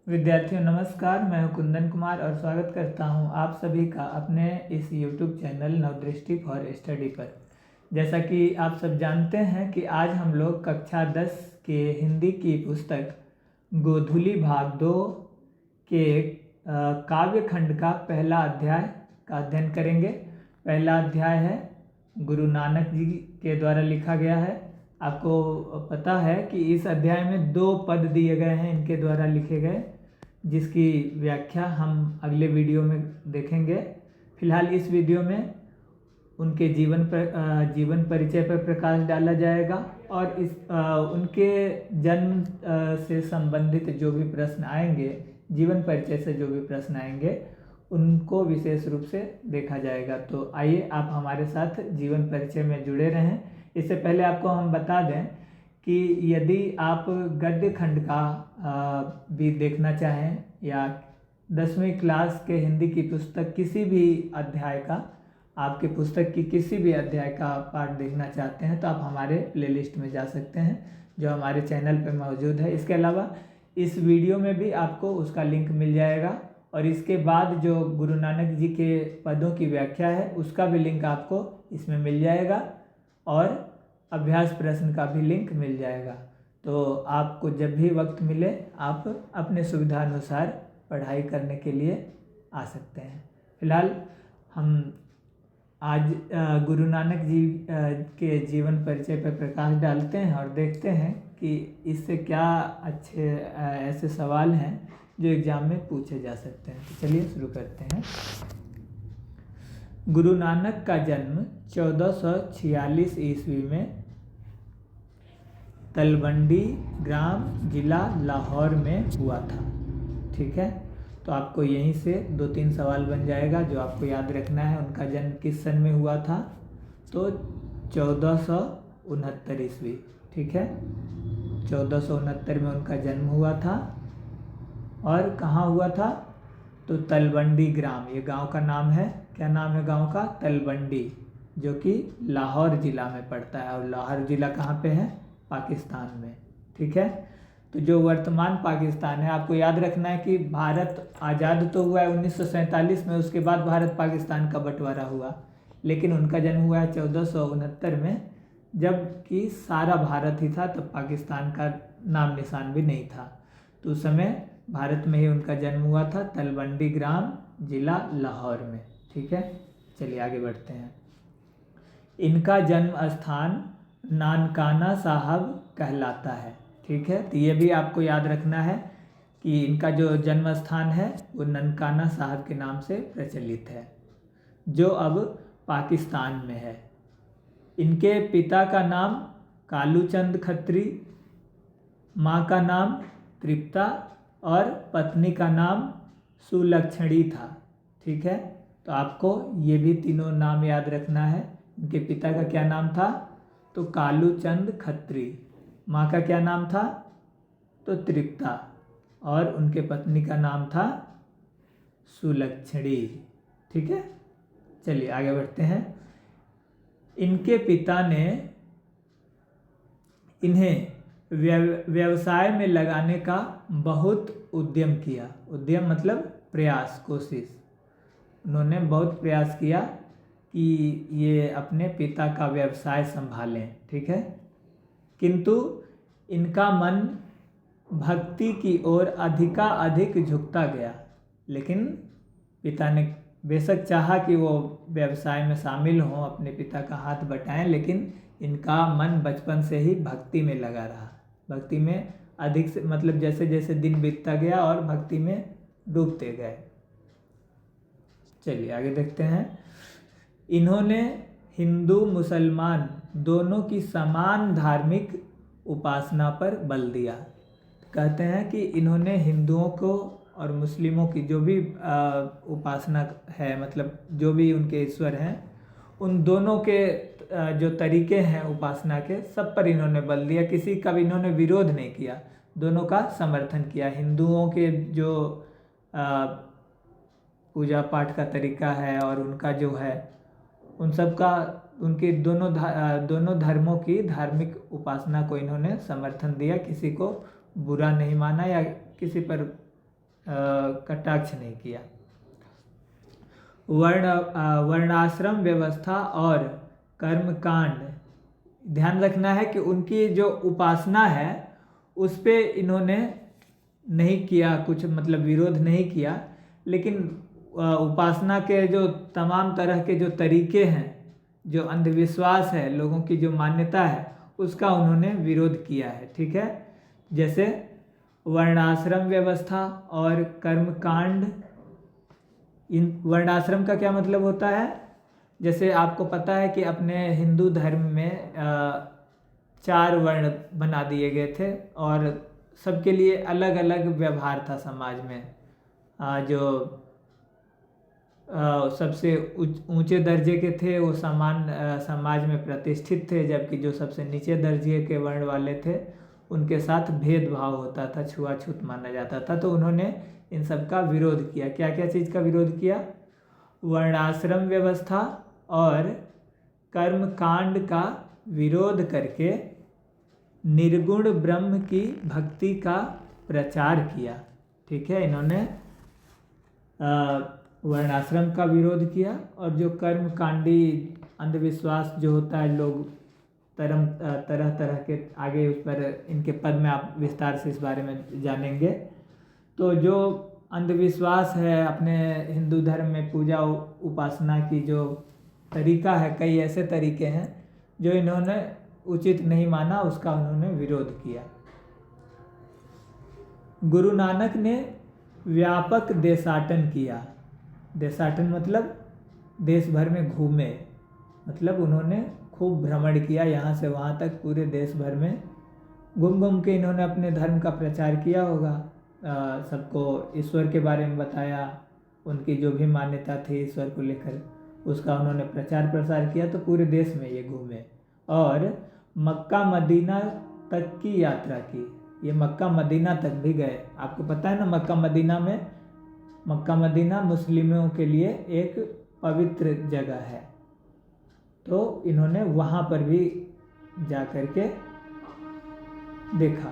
विद्यार्थियों नमस्कार, मैं हूं कुंदन कुमार और स्वागत करता हूं आप सभी का अपने इस YouTube चैनल नवदृष्टि फॉर स्टडी पर। जैसा कि आप सब जानते हैं कि आज हम लोग कक्षा 10 के हिंदी की पुस्तक गोधूली भाग 2 के काव्य खंड का पहला अध्याय का अध्ययन करेंगे। पहला अध्याय है गुरु नानक जी के द्वारा लिखा गया है। आपको पता है कि इस अध्याय में 2 पद दिए गए हैं इनके द्वारा लिखे गए, जिसकी व्याख्या हम अगले वीडियो में देखेंगे। फिलहाल इस वीडियो में उनके जीवन परिचय पर प्रकाश डाला जाएगा और उनके जन्म से संबंधित जो भी प्रश्न आएंगे, जीवन परिचय से जो भी प्रश्न आएंगे, उनको विशेष रूप से देखा जाएगा। तो आइए आप हमारे साथ जीवन परिचय में जुड़े रहें। इससे पहले आपको हम बता दें कि यदि आप गद्य खंड का भी देखना चाहें या 10वीं क्लास के हिंदी की पुस्तक किसी भी अध्याय का, आपके पुस्तक की किसी भी अध्याय का पाठ देखना चाहते हैं तो आप हमारे प्लेलिस्ट में जा सकते हैं जो हमारे चैनल पर मौजूद है। इसके अलावा इस वीडियो में भी आपको उसका लिंक मिल जाएगा और इसके बाद जो गुरु नानक जी के पदों की व्याख्या है उसका भी लिंक आपको इसमें मिल जाएगा और अभ्यास प्रश्न का भी लिंक मिल जाएगा। तो आपको जब भी वक्त मिले आप अपने सुविधा अनुसार पढ़ाई करने के लिए आ सकते हैं। फिलहाल हम आज गुरु नानक जी के जीवन परिचय पर प्रकाश डालते हैं और देखते हैं कि इससे क्या अच्छे ऐसे सवाल हैं जो एग्जाम में पूछे जा सकते हैं। तो चलिए शुरू करते हैं। गुरु नानक का जन्म 1446 ईस्वी में तलवंडी ग्राम जिला लाहौर में हुआ था। ठीक है, तो आपको यहीं से 2-3 सवाल बन जाएगा जो आपको याद रखना है। उनका जन्म किस सन में हुआ था? तो 1469 ईस्वी। ठीक है, 1469 में उनका जन्म हुआ था और कहाँ हुआ था? तो तलवंडी ग्राम, ये गांव का नाम है। क्या नाम है गांव का? तलवंडी, जो कि लाहौर ज़िला में पड़ता है। और लाहौर ज़िला कहाँ पे है? पाकिस्तान में। ठीक है, तो जो वर्तमान पाकिस्तान है, आपको याद रखना है कि भारत आज़ाद तो हुआ है 1947 में, उसके बाद भारत पाकिस्तान का बंटवारा हुआ, लेकिन उनका जन्म हुआ है 1469 में, जबकि सारा भारत ही था, तब पाकिस्तान का नाम निशान भी नहीं था। तो उस समय भारत में ही उनका जन्म हुआ था, तलवंडी ग्राम जिला लाहौर में। ठीक है, चलिए आगे बढ़ते हैं। इनका जन्म स्थान नानकाना साहब कहलाता है। ठीक है, तो ये भी आपको याद रखना है कि इनका जो जन्म स्थान है वो ननकाना साहब के नाम से प्रचलित है, जो अब पाकिस्तान में है। इनके पिता का नाम कालूचंद खत्री, माँ का नाम तृप्ता और पत्नी का नाम सुलक्षणी था। ठीक है, तो आपको ये भी तीनों नाम याद रखना है। इनके पिता का क्या नाम था? तो कालूचंद खत्री। माँ का क्या नाम था? तो तृप्ता। और उनके पत्नी का नाम था सुलक्षणी। ठीक है, चलिए आगे बढ़ते हैं। इनके पिता ने इन्हें व्यवसाय में लगाने का बहुत उद्यम किया। उद्यम मतलब प्रयास, कोशिश। उन्होंने बहुत प्रयास किया कि ये अपने पिता का व्यवसाय संभालें। ठीक है, किंतु इनका मन भक्ति की ओर अधिक झुकता गया। लेकिन पिता ने बेशक चाहा कि वो व्यवसाय में शामिल हों, अपने पिता का हाथ बटाएं, लेकिन इनका मन बचपन से ही भक्ति में लगा रहा। भक्ति में अधिक से मतलब जैसे जैसे दिन बीतता गया और भक्ति में डूबते गए। चलिए आगे देखते हैं। इन्होंने हिंदू मुसलमान दोनों की समान धार्मिक उपासना पर बल दिया। कहते हैं कि इन्होंने हिंदुओं को और मुस्लिमों की जो भी उपासना है, मतलब जो भी उनके ईश्वर हैं, उन दोनों के जो तरीके हैं उपासना के, सब पर इन्होंने बल दिया। किसी का भी इन्होंने विरोध नहीं किया, दोनों का समर्थन किया। हिंदुओं के जो पूजा पाठ का तरीका है और उनका जो है, उन सब का, उनके दोनों धर्मों की धार्मिक उपासना को इन्होंने समर्थन दिया। किसी को बुरा नहीं माना या किसी पर कटाक्ष नहीं किया। वर्णाश्रम व्यवस्था और कर्मकांड, ध्यान रखना है कि उनकी जो उपासना है उस पे इन्होंने नहीं किया कुछ, मतलब विरोध नहीं किया, लेकिन उपासना के जो तमाम तरह के जो तरीके हैं, जो अंधविश्वास है, लोगों की जो मान्यता है, उसका उन्होंने विरोध किया है। ठीक है, जैसे वर्णाश्रम व्यवस्था और कर्मकांड। इन वर्णाश्रम का क्या मतलब होता है? जैसे आपको पता है कि अपने हिंदू धर्म में 4 वर्ण बना दिए गए थे और सबके लिए अलग अलग व्यवहार था समाज में। जो सबसे ऊंचे दर्जे के थे वो समाज में प्रतिष्ठित थे, जबकि जो सबसे नीचे दर्जे के वर्ण वाले थे उनके साथ भेदभाव होता था, छुआछूत माना जाता था। तो उन्होंने इन सब का विरोध किया। क्या क्या चीज़ का विरोध किया? वर्णाश्रम व्यवस्था और कर्मकांड का विरोध करके निर्गुण ब्रह्म की भक्ति का प्रचार किया। ठीक है, इन्होंने वर्णाश्रम का विरोध किया और जो कर्मकांडी अंधविश्वास जो होता है, लोग तरह तरह के, आगे उस पर इनके पद में आप विस्तार से इस बारे में जानेंगे। तो जो अंधविश्वास है अपने हिंदू धर्म में, पूजा उपासना की जो तरीका है, कई ऐसे तरीके हैं जो इन्होंने उचित नहीं माना, उसका उन्होंने विरोध किया। गुरु नानक ने व्यापक देशाटन किया। देशाटन मतलब देश भर में घूमे, मतलब उन्होंने खूब भ्रमण किया, यहाँ से वहाँ तक पूरे देश भर में घूम घूम के इन्होंने अपने धर्म का प्रचार किया होगा। सबको ईश्वर के बारे में बताया, उनकी जो भी मान्यता थी ईश्वर को लेकर, उसका उन्होंने प्रचार प्रसार किया। तो पूरे देश में ये घूमे और मक्का मदीना तक की यात्रा की। ये मक्का मदीना तक भी गए। आपको पता है ना, मक्का मदीना मुस्लिमों के लिए एक पवित्र जगह है। तो इन्होंने वहाँ पर भी जा कर के देखा।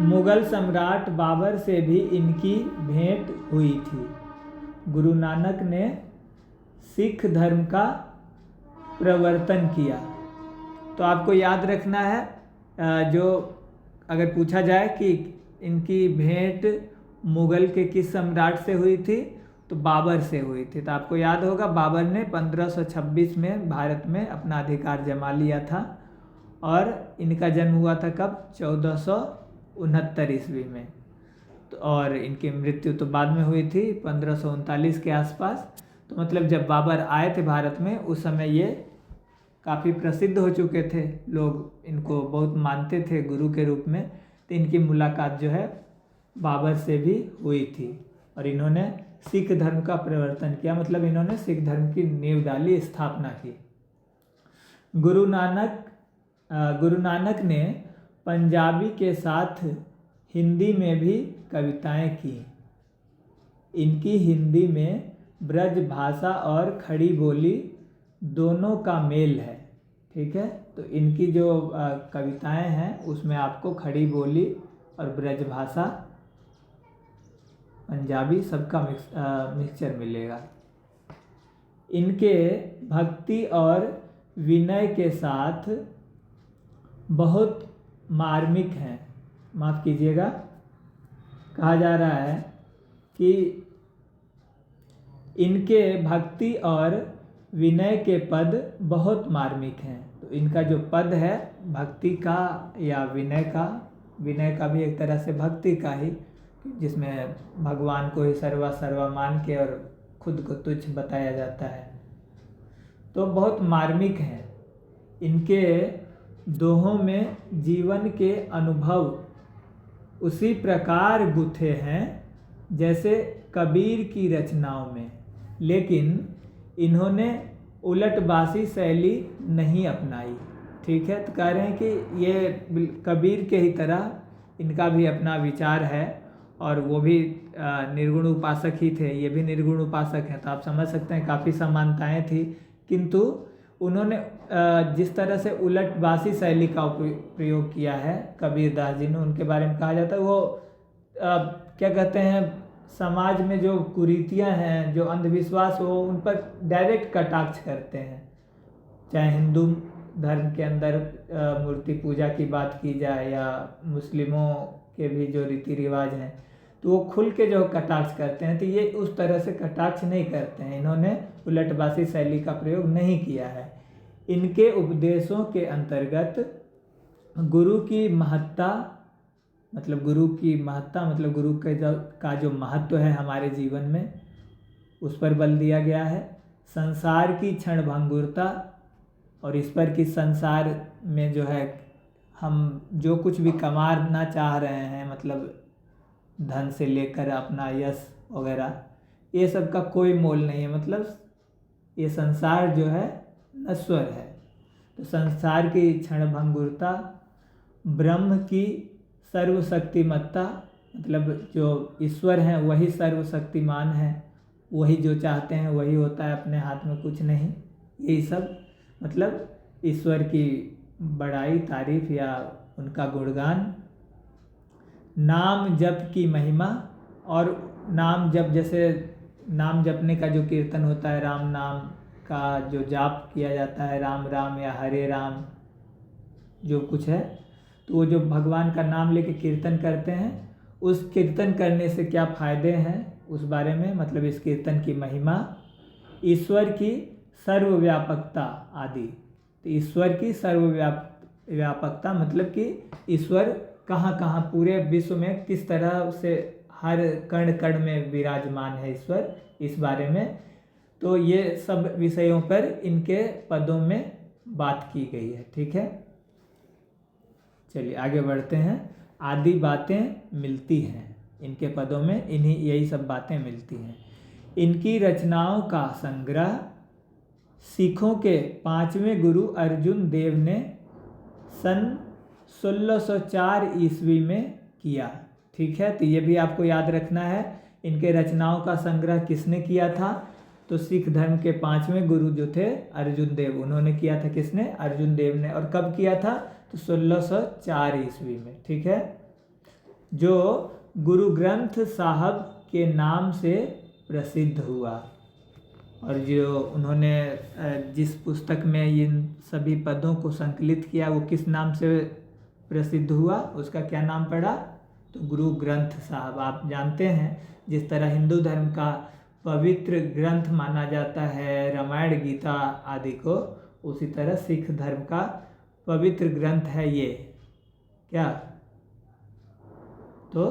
मुगल सम्राट बाबर से भी इनकी भेंट हुई थी। गुरु नानक ने सिख धर्म का प्रवर्तन किया। तो आपको याद रखना है, जो अगर पूछा जाए कि इनकी भेंट मुगल के किस सम्राट से हुई थी, तो बाबर से हुई थी। तो आपको याद होगा बाबर ने 1526 में भारत में अपना अधिकार जमा लिया था और इनका जन्म हुआ था कब? 1469 ईस्वी में। तो और इनकी मृत्यु तो बाद में हुई थी 1539 के आसपास। तो मतलब जब बाबर आए थे भारत में, उस समय ये काफ़ी प्रसिद्ध हो चुके थे, लोग इनको बहुत मानते थे गुरु के रूप में। तो इनकी मुलाकात जो है बाबर से भी हुई थी और इन्होंने सिख धर्म का प्रवर्तन किया, मतलब इन्होंने सिख धर्म की नींव डाली, स्थापना की। गुरु नानक ने पंजाबी के साथ हिंदी में भी कविताएं की। इनकी हिंदी में ब्रज भाषा और खड़ी बोली दोनों का मेल है। ठीक है, तो इनकी जो कविताएं हैं उसमें आपको खड़ी बोली और ब्रज भाषा, पंजाबी सबका मिक्सचर मिलेगा। इनके भक्ति और विनय के साथ बहुत मार्मिक हैं। माफ़ कीजिएगा, कहा जा रहा है कि इनके भक्ति और विनय के पद बहुत मार्मिक हैं। तो इनका जो पद है भक्ति का या विनय का भी एक तरह से भक्ति का ही, जिसमें भगवान को ही सर्वा मान के और खुद को तुच्छ बताया जाता है, तो बहुत मार्मिक हैं। इनके दोहों में जीवन के अनुभव उसी प्रकार गुथे हैं जैसे कबीर की रचनाओं में, लेकिन इन्होंने उलटबासी शैली नहीं अपनाई। ठीक है, तो कह रहे हैं कि ये कबीर के ही तरह इनका भी अपना विचार है और वो भी निर्गुण उपासक ही थे, ये भी निर्गुण उपासक हैं। तो आप समझ सकते हैं काफ़ी समानताएं थी, किंतु उन्होंने जिस तरह से उलटवासी शैली का प्रयोग किया है कबीरदास जी ने, उनके बारे में कहा जाता है वो क्या कहते हैं, समाज में जो कुरीतियां हैं, जो अंधविश्वास हो, उन पर डायरेक्ट कटाक्ष करते हैं। चाहे हिंदू धर्म के अंदर मूर्ति पूजा की बात की जाए या मुस्लिमों के भी जो रीति रिवाज हैं, तो वो खुल के जो कटाक्ष करते हैं, तो ये उस तरह से कटाक्ष नहीं करते हैं। इन्होंने उलटवासी शैली का प्रयोग नहीं किया है। इनके उपदेशों के अंतर्गत गुरु की महत्ता, मतलब गुरु की महत्ता मतलब गुरु का जो महत्व है हमारे जीवन में, उस पर बल दिया गया है। संसार की क्षणभंगुरता, और इस पर कि संसार में जो है हम जो कुछ भी कमाना चाह रहे हैं, मतलब धन से लेकर अपना यश वगैरह, ये सब का कोई मोल नहीं है। मतलब ये संसार जो है नश्वर है। तो संसार की क्षणभंगुरता, ब्रह्म की सर्वशक्तिमत्ता, मतलब जो ईश्वर हैं वही सर्वशक्तिमान है, वही जो चाहते हैं वही होता है, अपने हाथ में कुछ नहीं। यही सब मतलब ईश्वर की बड़ाई, तारीफ या उनका गुणगान। नाम जप की महिमा, और नाम जप, जैसे नाम जपने का जो कीर्तन होता है, राम नाम का जो जाप किया जाता है, राम राम या हरे राम जो कुछ है, तो वो जो भगवान का नाम लेके कीर्तन करते हैं, उस कीर्तन करने से क्या फ़ायदे हैं उस बारे में, मतलब इस कीर्तन की महिमा। ईश्वर की सर्वव्यापकता आदि। तो ईश्वर की सर्वव्यापकता मतलब कि ईश्वर कहाँ कहाँ पूरे विश्व में किस तरह से हर कण कण में विराजमान है ईश्वर, इस बारे में। तो ये सब विषयों पर इनके पदों में बात की गई है। ठीक है, चलिए आगे बढ़ते हैं। आदि बातें मिलती हैं इनके पदों में, इन्हीं यही सब बातें मिलती हैं। इनकी रचनाओं का संग्रह सिखों के 5वें गुरु अर्जुन देव ने सन 1604 ईस्वी में किया। ठीक है, तो ये भी आपको याद रखना है। इनके रचनाओं का संग्रह किसने किया था? तो सिख धर्म के 5वें गुरु जो थे अर्जुन देव, उन्होंने किया था। किसने? अर्जुन देव ने। और कब किया था? तो 1604 ईस्वी में। ठीक है, जो गुरु ग्रंथ साहब के नाम से प्रसिद्ध हुआ। और जो उन्होंने जिस पुस्तक में इन सभी पदों को संकलित किया, वो किस नाम से प्रसिद्ध हुआ? उसका क्या नाम पड़ा? तो गुरु ग्रंथ साहब। आप जानते हैं जिस तरह हिंदू धर्म का पवित्र ग्रंथ माना जाता है रामायण गीता आदि को, उसी तरह सिख धर्म का पवित्र ग्रंथ है ये क्या? तो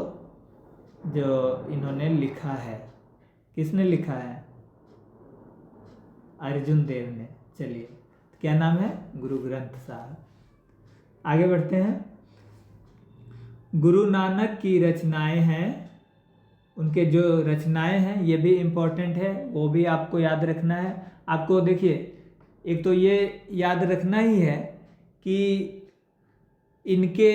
जो इन्होंने लिखा है, किसने लिखा है? अर्जुन देव ने। चलिए, क्या नाम है? गुरु ग्रंथ साहब। आगे बढ़ते हैं। गुरु नानक की रचनाएं हैं, उनके जो रचनाएं हैं ये भी इम्पोर्टेंट है, वो भी आपको याद रखना है। आपको देखिए, एक तो ये याद रखना ही है कि इनके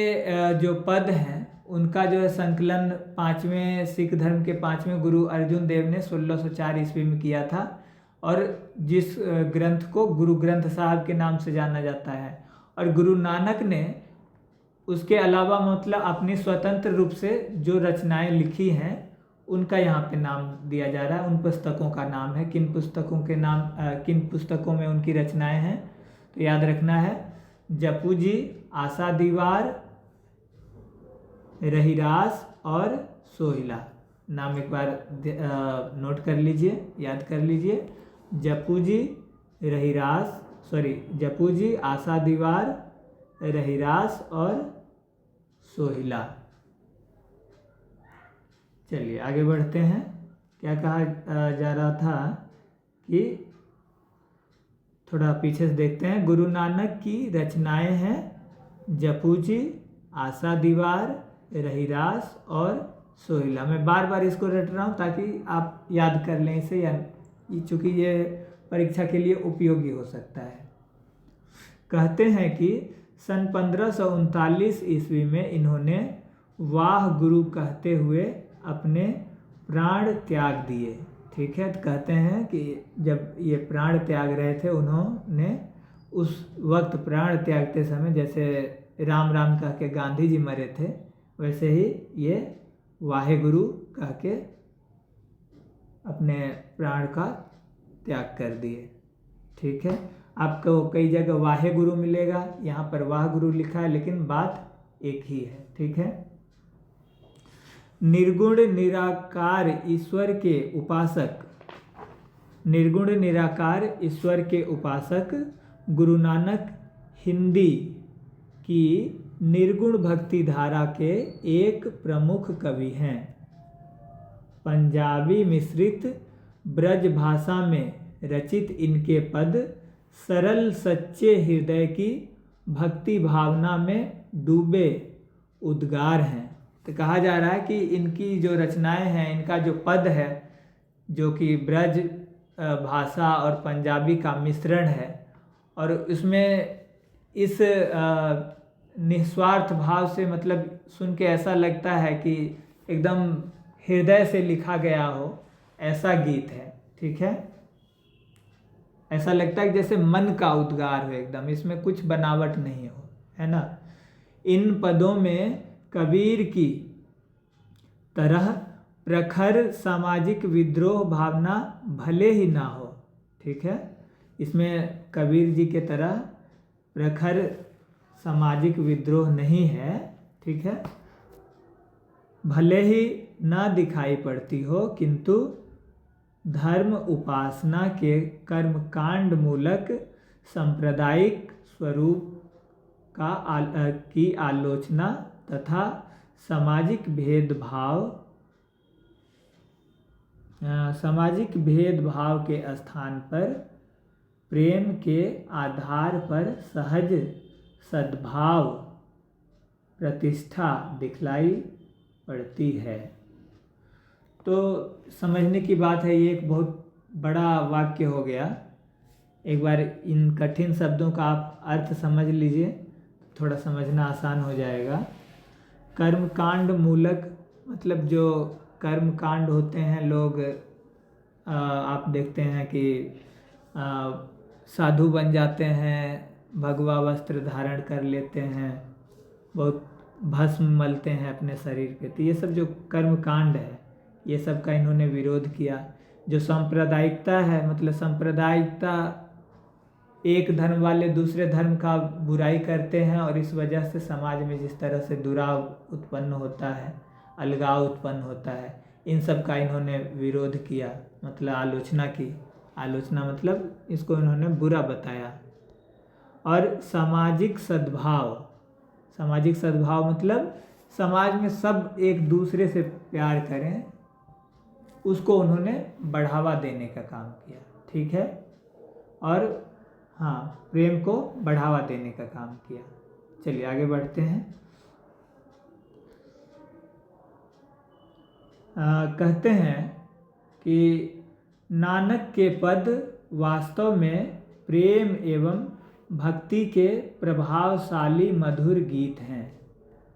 जो पद हैं उनका जो है संकलन 5वें सिख धर्म के 5वें गुरु अर्जुन देव ने 1604 ईस्वी में किया था, और जिस ग्रंथ को गुरु ग्रंथ साहब के नाम से जाना जाता है। और गुरु नानक ने उसके अलावा मतलब अपनी स्वतंत्र रूप से जो रचनाएं लिखी हैं उनका यहाँ पे नाम दिया जा रहा है। उन पुस्तकों का नाम है, किन पुस्तकों के नाम, किन पुस्तकों में उनकी रचनाएं हैं, तो याद रखना है। जपू जी, आशा दीवार, रहीरास और सोहिला। नाम एक बार नोट कर लीजिए, याद कर लीजिए। जपू जी, जपू जी, आशा दीवार, रहीरास और सोहिला। चलिए आगे बढ़ते हैं। क्या कहा जा रहा था कि थोड़ा पीछे से देखते हैं। गुरु नानक की रचनाएं हैं जपू जी, आशा दीवार, रहीरास और सोहिला। मैं बार बार इसको रट रहा हूँ ताकि आप याद कर लें इसे, या चूँकि ये परीक्षा के लिए उपयोगी हो सकता है। कहते हैं कि सन 1539 ईस्वी में इन्होंने वाह गुरु कहते हुए अपने प्राण त्याग दिए। ठीक है, तो कहते हैं कि जब ये प्राण त्याग रहे थे उन्होंने उस वक्त प्राण त्यागते समय जैसे राम राम कह के गांधी जी मरे थे, वैसे ही ये वाहेगुरु कह के अपने प्राण का त्याग कर दिए। ठीक है, आपको कई जगह वाहेगुरु मिलेगा, यहाँ पर वाहगुरु लिखा है, लेकिन बात एक ही है। ठीक है, निर्गुण निराकार ईश्वर के उपासक, निर्गुण निराकार ईश्वर के उपासक गुरु नानक हिंदी की निर्गुण भक्ति धारा के एक प्रमुख कवि हैं। पंजाबी मिश्रित ब्रज भाषा में रचित इनके पद सरल सच्चे हृदय की भक्ति भावना में डूबे उद्गार हैं। तो कहा जा रहा है कि इनकी जो रचनाएं हैं, इनका जो पद है, जो कि ब्रज भाषा और पंजाबी का मिश्रण है, और उसमें इस निस्वार्थ भाव से, मतलब सुन के ऐसा लगता है कि एकदम हृदय से लिखा गया हो, ऐसा गीत है। ठीक है, ऐसा लगता है जैसे मन का उद्गार हो एकदम, इसमें कुछ बनावट नहीं हो, है ना। इन पदों में कबीर की तरह प्रखर सामाजिक विद्रोह भावना भले ही ना हो। ठीक है, इसमें कबीर जी के तरह प्रखर सामाजिक विद्रोह नहीं है। ठीक है, भले ही ना दिखाई पड़ती हो, किंतु धर्म उपासना के कर्मकांड मूलक सांप्रदायिक स्वरूप की आलोचना तथा सामाजिक भेदभाव के स्थान पर प्रेम के आधार पर सहज सद्भाव प्रतिष्ठा दिखलाई पड़ती है। तो समझने की बात है, ये एक बहुत बड़ा वाक्य हो गया। एक बार इन कठिन शब्दों का आप अर्थ समझ लीजिए, थोड़ा समझना आसान हो जाएगा। कर्मकांड मूलक मतलब जो कर्मकांड होते हैं, लोग आप देखते हैं कि साधु बन जाते हैं, भगवा वस्त्र धारण कर लेते हैं, बहुत भस्म मलते हैं अपने शरीर पे। तो ये सब जो कर्मकांड है, ये सब का इन्होंने विरोध किया। जो सांप्रदायिकता है, मतलब सांप्रदायिकता, एक धर्म वाले दूसरे धर्म का बुराई करते हैं, और इस वजह से समाज में जिस तरह से दुराव उत्पन्न होता है, अलगाव उत्पन्न होता है, इन सब का इन्होंने विरोध किया, मतलब आलोचना की। आलोचना मतलब इसको इन्होंने बुरा बताया। और सामाजिक सद्भाव, सामाजिक सद्भाव मतलब समाज में सब एक दूसरे से प्यार करें, उसको उन्होंने बढ़ावा देने का काम किया। ठीक है, और हाँ, प्रेम को बढ़ावा देने का काम किया। चलिए आगे बढ़ते हैं। कहते हैं कि नानक के पद वास्तव में प्रेम एवं भक्ति के प्रभावशाली मधुर गीत हैं।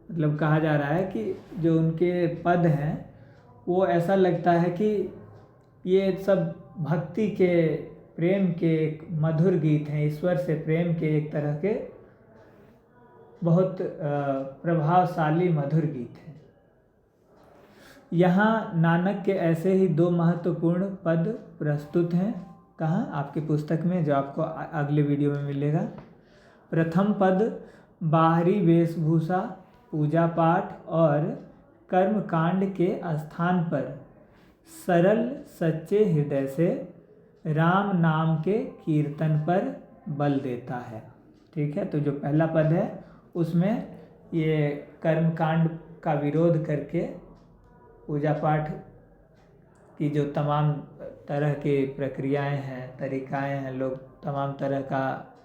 मतलब कहा जा रहा है कि जो उनके पद हैं, वो ऐसा लगता है कि ये सब भक्ति के, प्रेम के एक मधुर गीत हैं, ईश्वर से प्रेम के एक तरह के बहुत प्रभावशाली मधुर गीत हैं। यहाँ नानक के ऐसे ही दो महत्वपूर्ण पद प्रस्तुत हैं। कहाँ? आपकी पुस्तक में, जो आपको अगले वीडियो में मिलेगा। प्रथम पद बाहरी वेशभूषा, पूजा पाठ और कर्मकांड के स्थान पर सरल सच्चे हृदय से राम नाम के कीर्तन पर बल देता है। ठीक है, तो जो पहला पद है उसमें ये कर्मकांड का विरोध करके पूजा पाठ की जो तमाम तरह की प्रक्रियाएं हैं, तरीकाएं हैं, लोग तमाम तरह का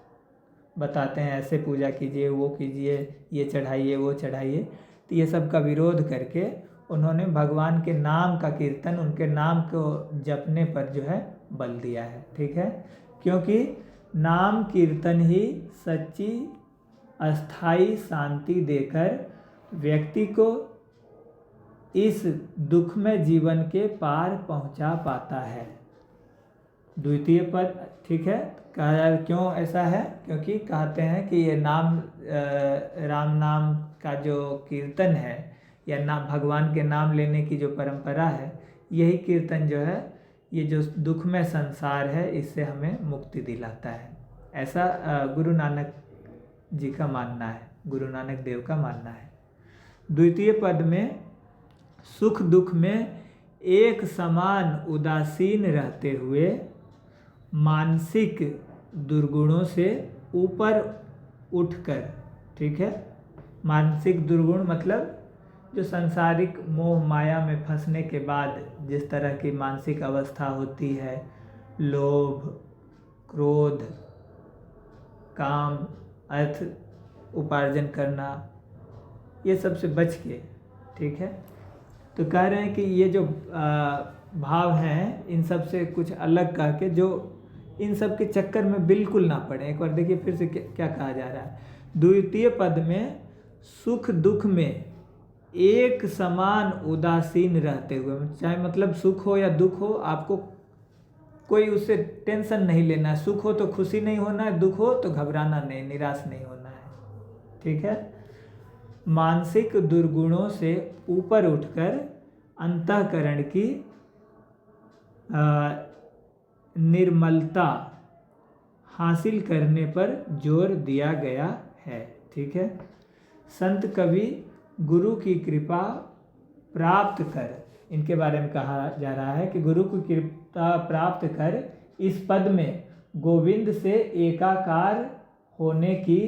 बताते हैं, ऐसे पूजा कीजिए, वो कीजिए, ये चढ़ाइए, वो चढ़ाइए। तो ये सब का विरोध करके उन्होंने भगवान के नाम का कीर्तन, उनके नाम को जपने पर जो है बल दिया है। ठीक है, क्योंकि नाम कीर्तन ही सच्ची अस्थाई शांति देकर व्यक्ति को इस दुखमय जीवन के पार पहुंचा पाता है। द्वितीय पद, ठीक है। कहा जा क्यों ऐसा है, क्योंकि कहते हैं कि ये राम नाम का जो कीर्तन है या नाम भगवान के नाम लेने की जो परंपरा है, यही कीर्तन जो है ये जो दुखमय संसार है इससे हमें मुक्ति दिलाता है। ऐसा गुरु नानक जी का मानना है, गुरु नानक देव का मानना है। द्वितीय पद में सुख दुख में एक समान उदासीन रहते हुए मानसिक दुर्गुणों से ऊपर उठकर, ठीक है। मानसिक दुर्गुण मतलब जो सांसारिक मोह माया में फंसने के बाद जिस तरह की मानसिक अवस्था होती है, लोभ, क्रोध, काम, अर्थ उपार्जन करना, ये सब से बच के, ठीक है। तो कह रहे हैं कि ये जो भाव हैं इन सब से कुछ अलग करके जो इन सब के चक्कर में बिल्कुल ना पड़े। एक बार देखिए फिर से क्या कहा जा रहा है। द्वितीय पद में सुख दुख में एक समान उदासीन रहते हुए, चाहे मतलब सुख हो या दुख हो, आपको कोई उससे टेंशन नहीं लेना है। सुख हो तो खुशी नहीं होना है, दुख हो तो घबराना नहीं, निराश नहीं होना है, ठीक है। मानसिक दुर्गुणों से ऊपर उठकर अंतःकरण की निर्मलता हासिल करने पर जोर दिया गया है, ठीक है। संत कवि गुरु की कृपा प्राप्त कर, इनके बारे में कहा जा रहा है कि गुरु की कृपा प्राप्त कर इस पद में गोविंद से एकाकार होने की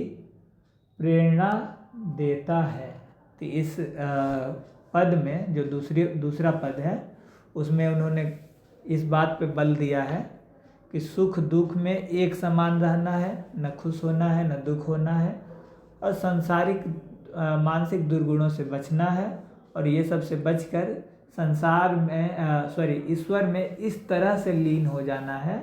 प्रेरणा देता है। तो इस पद में जो दूसरा पद है उसमें उन्होंने इस बात पे बल दिया है कि सुख दुख में एक समान रहना है, न खुश होना है न दुख होना है, और सांसारिक मानसिक दुर्गुणों से बचना है, और ये सब से बचकर संसार में ईश्वर में इस तरह से लीन हो जाना है।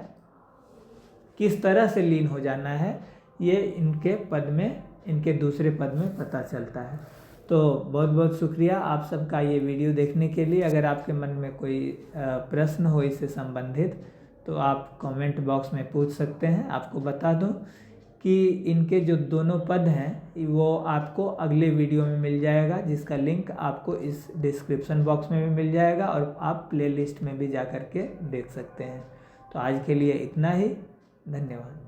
किस तरह से लीन हो जाना है ये इनके पद में, इनके दूसरे पद में पता चलता है। तो बहुत बहुत शुक्रिया आप सबका ये वीडियो देखने के लिए। अगर आपके मन में कोई प्रश्न हो इससे संबंधित तो आप कमेंट बॉक्स में पूछ सकते हैं। आपको बता दूं कि इनके जो दोनों पद हैं वो आपको अगले वीडियो में मिल जाएगा, जिसका लिंक आपको इस डिस्क्रिप्शन बॉक्स में भी मिल जाएगा, और आप प्लेलिस्ट में भी जा कर के देख सकते हैं। तो आज के लिए इतना ही, धन्यवाद।